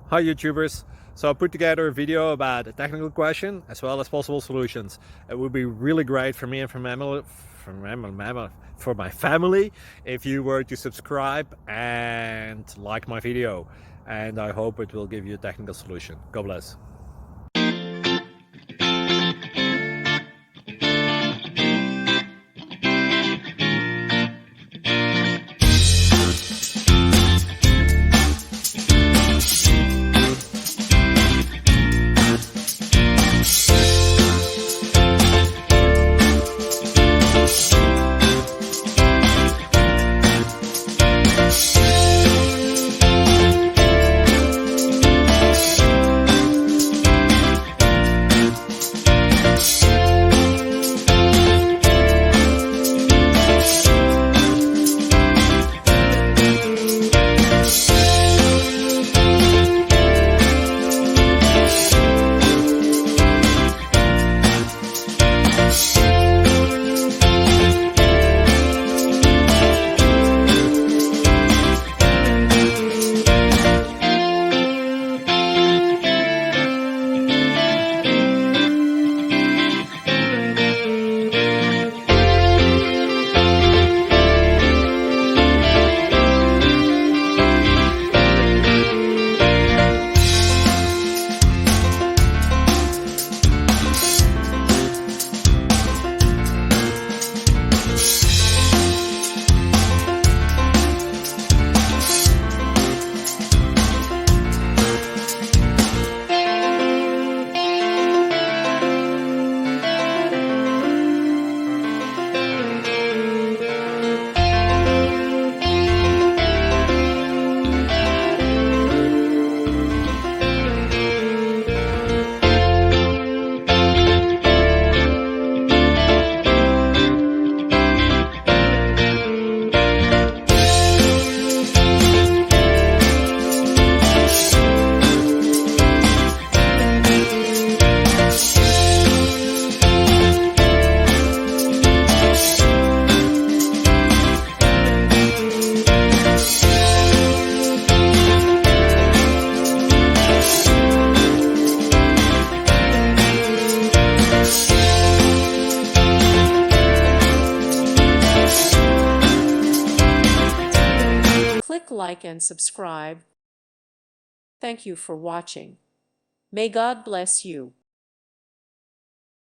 Hi YouTubers! So I put together a video about a technical question as well as possible solutions. It would be really great for me and for my family if you were to subscribe and like my video, and I hope it will give you a technical solution. God bless. Click like and subscribe. Thank you for watching. May God bless you.